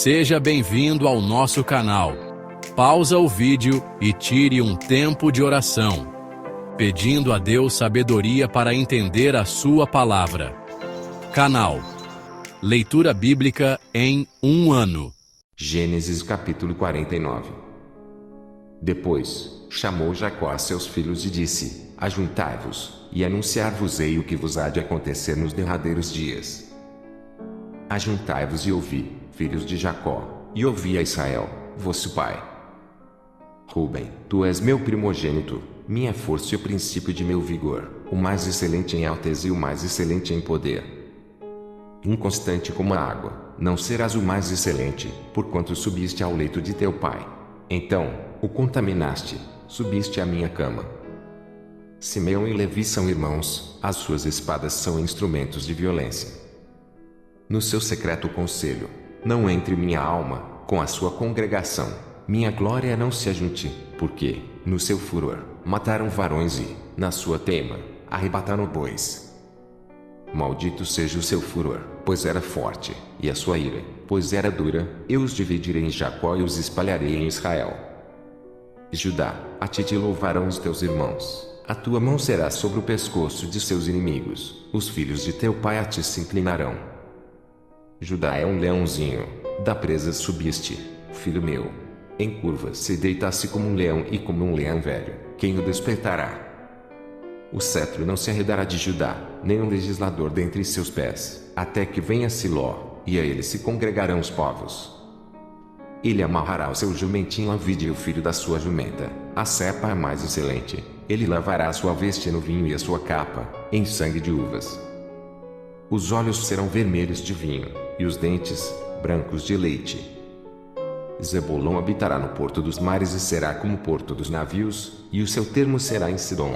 Seja bem-vindo ao nosso canal. Pausa o vídeo e tire um tempo de oração, pedindo a Deus sabedoria para entender a sua palavra. Canal Leitura Bíblica em um ano. Gênesis capítulo 49. Depois, chamou Jacó a seus filhos e disse: Ajuntai-vos, e anunciar-vos-ei o que vos há de acontecer nos derradeiros dias. Ajuntai-vos e ouvi, filhos de Jacó, e ouvi a Israel, vosso pai. Ruben, tu és meu primogênito, minha força e o princípio de meu vigor, o mais excelente em alteza e o mais excelente em poder. Inconstante como a água, não serás o mais excelente, porquanto subiste ao leito de teu pai. Então, o contaminaste, subiste à minha cama. Simeão e Levi são irmãos, as suas espadas são instrumentos de violência. No seu secreto conselho, não entre minha alma, com a sua congregação, minha glória não se ajunte, porque, no seu furor, mataram varões e, na sua teima, arrebataram bois. Maldito seja o seu furor, pois era forte, e a sua ira, pois era dura, eu os dividirei em Jacó e os espalharei em Israel. Judá, a ti te louvarão os teus irmãos, a tua mão será sobre o pescoço de seus inimigos, os filhos de teu pai a ti se inclinarão. Judá é um leãozinho, da presa subiste, filho meu. Em curva se deitasse como um leão e como um leão velho, quem o despertará? O cetro não se arredará de Judá, nem um legislador dentre seus pés, até que venha Siló, e a ele se congregarão os povos. Ele amarrará o seu jumentinho à vide e o filho da sua jumenta, a cepa é mais excelente, ele lavará a sua veste no vinho e a sua capa, em sangue de uvas. Os olhos serão vermelhos de vinho, e os dentes, brancos de leite. Zebulon habitará no porto dos mares e será como o porto dos navios, e o seu termo será em Sidom.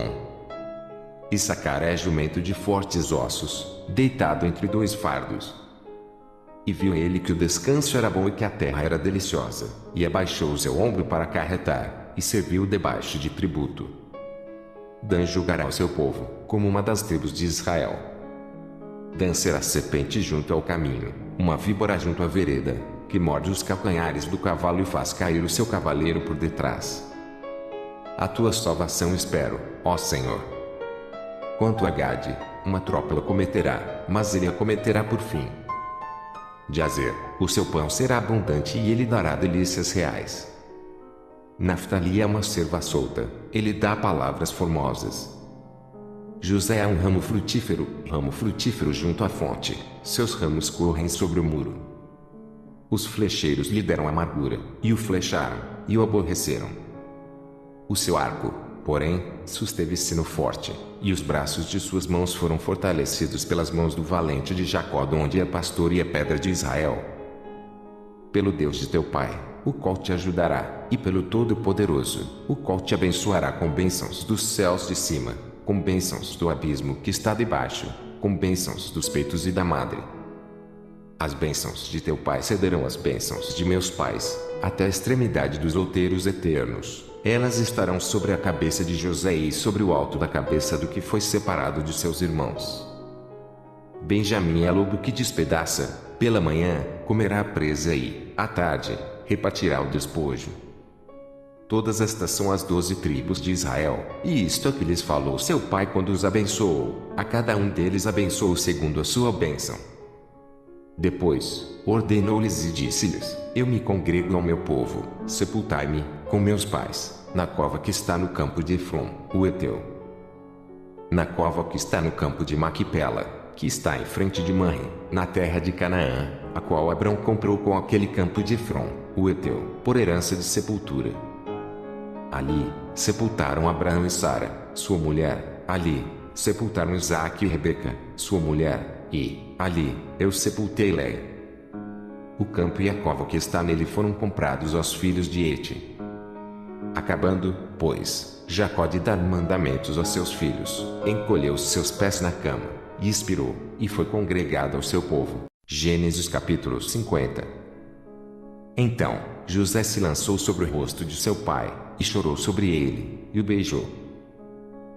Issacar é jumento de fortes ossos, deitado entre dois fardos. E viu ele que o descanso era bom e que a terra era deliciosa, e abaixou o seu ombro para carretar, e serviu debaixo de tributo. Dan julgará o seu povo, como uma das tribos de Israel. Dan será serpente junto ao caminho, uma víbora junto à vereda, que morde os calcanhares do cavalo e faz cair o seu cavaleiro por detrás. A tua salvação espero, ó Senhor. Quanto a Gade, uma tropa o cometerá, mas ele a cometerá por fim. Jazer, o seu pão será abundante e ele dará delícias reais. Naftali é uma cerva solta, ele dá palavras formosas. José é um ramo frutífero junto à fonte, seus ramos correm sobre o muro. Os flecheiros lhe deram amargura, e o flecharam, e o aborreceram. O seu arco, porém, susteve-se no forte, e os braços de suas mãos foram fortalecidos pelas mãos do valente de Jacó, donde é pastor e é pedra de Israel. Pelo Deus de teu pai, o qual te ajudará, e pelo Todo-Poderoso, o qual te abençoará com bênçãos dos céus de cima, com bênçãos do abismo que está debaixo, com bênçãos dos peitos e da madre. As bênçãos de teu pai cederão às bênçãos de meus pais, até a extremidade dos outeiros eternos. Elas estarão sobre a cabeça de José e sobre o alto da cabeça do que foi separado de seus irmãos. Benjamim é lobo que despedaça, pela manhã, comerá a presa e, à tarde, repartirá o despojo. Todas estas são as 12 tribos de Israel, e isto é que lhes falou seu pai quando os abençoou, a cada um deles abençoou segundo a sua bênção. Depois, ordenou-lhes e disse-lhes: Eu me congrego ao meu povo, sepultai-me, com meus pais, na cova que está no campo de Efron, o Heteu. Na cova que está no campo de Maquipela, que está em frente de Manre, na terra de Canaã, a qual Abrão comprou com aquele campo de Efron, o Heteu, por herança de sepultura. Ali, sepultaram Abraão e Sara, sua mulher, ali, sepultaram Isaque e Rebeca, sua mulher, e, ali, eu sepultei Leia. O campo e a cova que está nele foram comprados aos filhos de Hete. Acabando, pois, Jacó de dar mandamentos aos seus filhos, encolheu os seus pés na cama, e expirou, e foi congregado ao seu povo. Gênesis capítulo 50. Então, José se lançou sobre o rosto de seu pai, e chorou sobre ele, e o beijou.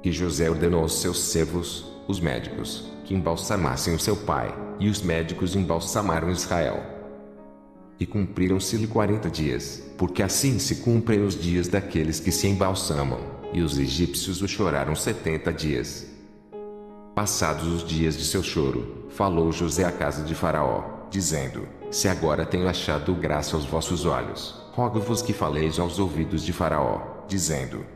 E José ordenou aos seus servos, os médicos, que embalsamassem o seu pai, e os médicos embalsamaram Israel. E cumpriram-se-lhe 40 dias, porque assim se cumprem os dias daqueles que se embalsamam, e os egípcios o choraram 70 dias. Passados os dias de seu choro, falou José à casa de Faraó, dizendo: Se agora tenho achado graça aos vossos olhos, rogo-vos que faleis aos ouvidos de Faraó, dizendo: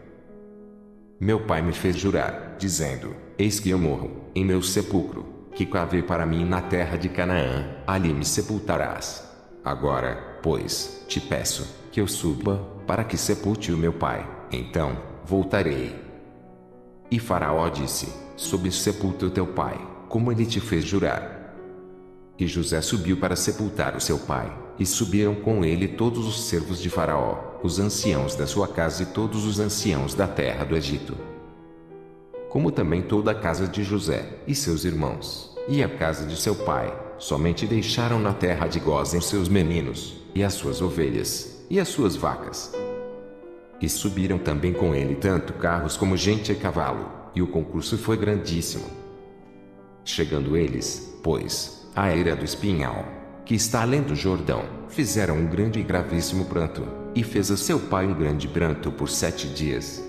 Meu pai me fez jurar, dizendo: Eis que eu morro, em meu sepulcro, que cavei para mim na terra de Canaã, ali me sepultarás. Agora, pois, te peço, que eu suba, para que sepulte o meu pai, então, voltarei. E Faraó disse: Sobe e sepulta o teu pai, como ele te fez jurar. E José subiu para sepultar o seu pai, e subiram com ele todos os servos de Faraó, os anciãos da sua casa e todos os anciãos da terra do Egito. Como também toda a casa de José, e seus irmãos, e a casa de seu pai, somente deixaram na terra de Gósen seus meninos, e as suas ovelhas, e as suas vacas. E subiram também com ele tanto carros como gente a cavalo, e o concurso foi grandíssimo. Chegando eles, pois, à eira do Espinhal, que está além do Jordão, fizeram um grande e gravíssimo pranto, e fez a seu pai um grande pranto por 7 dias.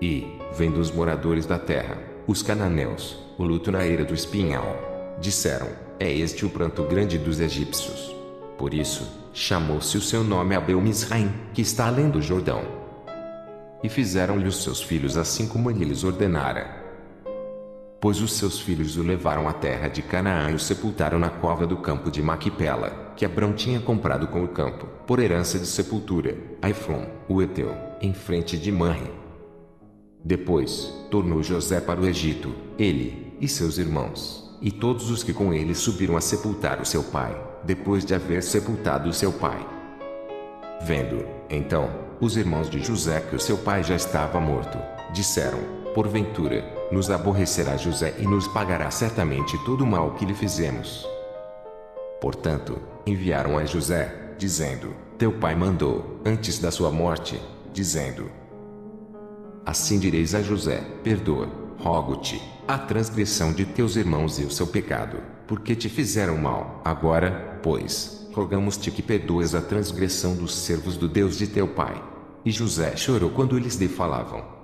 E, vendo os moradores da terra, os cananeus, o luto na eira do Espinhal, disseram: É este o pranto grande dos egípcios. Por isso, chamou-se o seu nome Abel-Misraim, que está além do Jordão. E fizeram-lhe os seus filhos assim como ele lhes ordenara. Pois os seus filhos o levaram à terra de Canaã e o sepultaram na cova do campo de Maquipela, que Abrão tinha comprado com o campo, por herança de sepultura, a Efron, o Eteu, em frente de Manre. Depois, tornou José para o Egito, ele, e seus irmãos, e todos os que com ele subiram a sepultar o seu pai, depois de haver sepultado o seu pai. Vendo, então, os irmãos de José que o seu pai já estava morto, disseram: Porventura, nos aborrecerá José e nos pagará certamente todo o mal que lhe fizemos. Portanto, enviaram a José, dizendo: Teu pai mandou, antes da sua morte, dizendo: Assim direis a José: Perdoa, rogo-te, a transgressão de teus irmãos e o seu pecado, porque te fizeram mal. Agora, pois, rogamos-te que perdoes a transgressão dos servos do Deus de teu pai. E José chorou quando eles lhe falavam.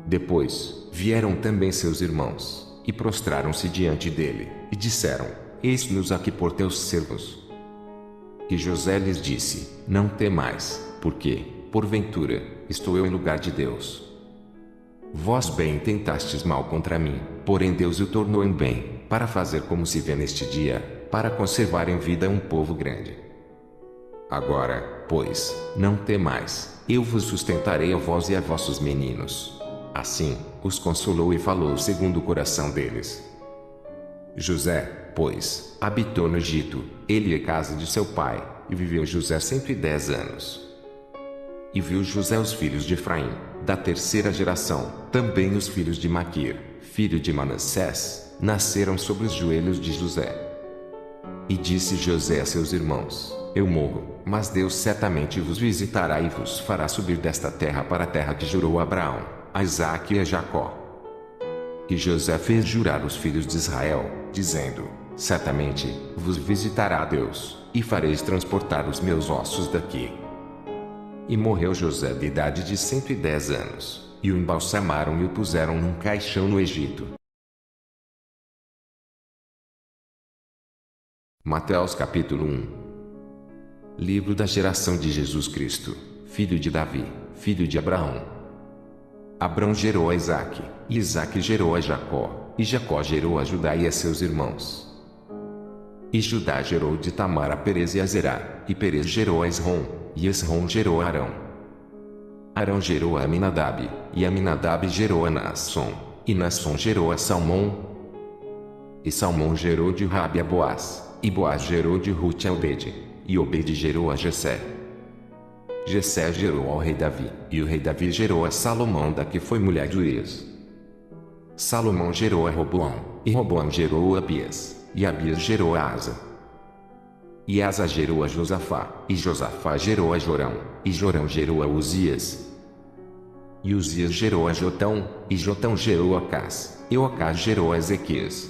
Depois, vieram também seus irmãos, e prostraram-se diante dele, e disseram: Eis-nos aqui por teus servos. E José lhes disse: Não temais, porque, porventura, estou eu em lugar de Deus. Vós bem tentastes mal contra mim, porém Deus o tornou em bem, para fazer como se vê neste dia, para conservar em vida um povo grande. Agora, pois, não temais, eu vos sustentarei a vós e a vossos meninos. Assim, os consolou e falou segundo o coração deles. José, pois, habitou no Egito, ele e a casa de seu pai, e viveu José 110 anos. E viu José os filhos de Efraim, da terceira geração, também os filhos de Maquir, filho de Manassés, nasceram sobre os joelhos de José. E disse José a seus irmãos: Eu morro, mas Deus certamente vos visitará e vos fará subir desta terra para a terra que jurou a Abraão, a Isaque e a Jacó. E José fez jurar os filhos de Israel, dizendo: Certamente, vos visitará Deus, e fareis transportar os meus ossos daqui. E morreu José de idade de 110 anos, e o embalsamaram e o puseram num caixão no Egito. Mateus capítulo 1. Livro da geração de Jesus Cristo, filho de Davi, filho de Abraão. Abrão gerou a Isaque, e Isaque gerou a Jacó, e Jacó gerou a Judá e a seus irmãos. E Judá gerou de Tamar a Perez e a Zerá, e Perez gerou a Esrom, e Esrom gerou a Arão. Arão gerou a Aminadab, e Aminadab gerou a Naasson, e Naasson gerou a Salmão. E Salmão gerou de Rabi a Boaz, e Boaz gerou de Rute a Obede, e Obede gerou a Jessé. Jessé gerou ao rei Davi, e o rei Davi gerou a Salomão da que foi mulher de Urias. Salomão gerou a Roboão, e Roboão gerou a Abias, e Abias gerou a Asa. E Asa gerou a Josafá, e Josafá gerou a Jorão, e Jorão gerou a Uzias. E Uzias gerou a Jotão, e Jotão gerou a Acás, e Acás gerou a Ezequias.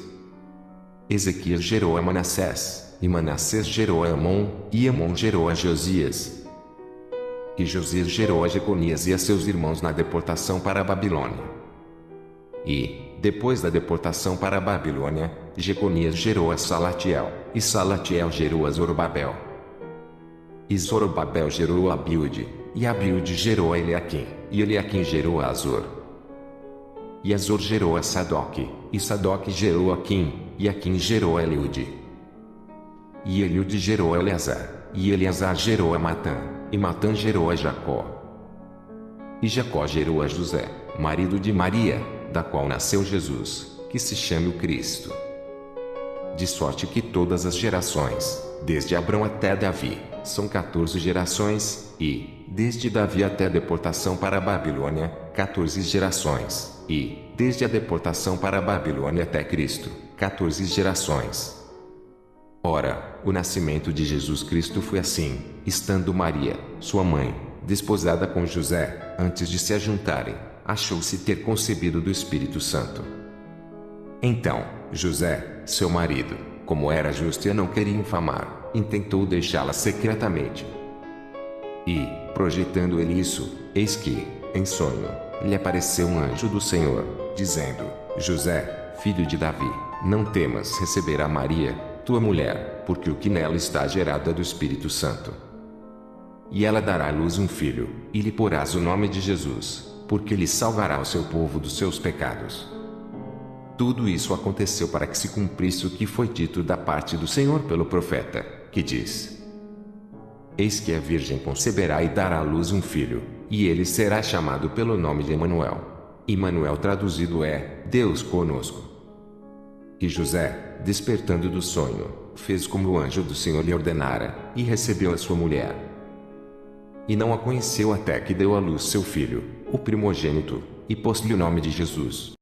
Ezequias gerou a Manassés, e Manassés gerou a Amon, e Amon gerou a Josias. E Josias gerou a Jeconias e a seus irmãos na deportação para a Babilônia. E, depois da deportação para a Babilônia, Jeconias gerou a Salatiel, e Salatiel gerou a Zorobabel. E Zorobabel gerou a Abiúde, e Abiúde gerou a Eliaquim, e Eliaquim gerou a Azor. E Azor gerou a Sadoque, e Sadoque gerou a Aquim, e Aquim gerou a Eliúde. E Eliúde gerou a Eleazar, e Eleazar gerou a Matã, e Matã gerou a Jacó. E Jacó gerou a José, marido de Maria, da qual nasceu Jesus, que se chama o Cristo. De sorte que todas as gerações, desde Abrão até Davi, são 14 gerações, e, desde Davi até a deportação para a Babilônia, 14 gerações, e, desde a deportação para a Babilônia até Cristo, 14 gerações. Ora, o nascimento de Jesus Cristo foi assim, estando Maria, sua mãe, desposada com José, antes de se ajuntarem, achou-se ter concebido do Espírito Santo. Então, José, seu marido, como era justo e a não queria infamar, intentou deixá-la secretamente. E, projetando ele isso, eis que, em sonho, lhe apareceu um anjo do Senhor, dizendo: José, filho de Davi, não temas receber a Maria, tua mulher, porque o que nela está gerado é do Espírito Santo. E ela dará à luz um filho, e lhe porás o nome de Jesus, porque lhe salvará o seu povo dos seus pecados. Tudo isso aconteceu para que se cumprisse o que foi dito da parte do Senhor pelo profeta, que diz: Eis que a virgem conceberá e dará à luz um filho, e ele será chamado pelo nome de Emanuel. Emanuel traduzido é, Deus conosco. E José, despertando do sonho, fez como o anjo do Senhor lhe ordenara, e recebeu a sua mulher. E não a conheceu até que deu à luz seu filho, o primogênito, e pôs-lhe o nome de Jesus.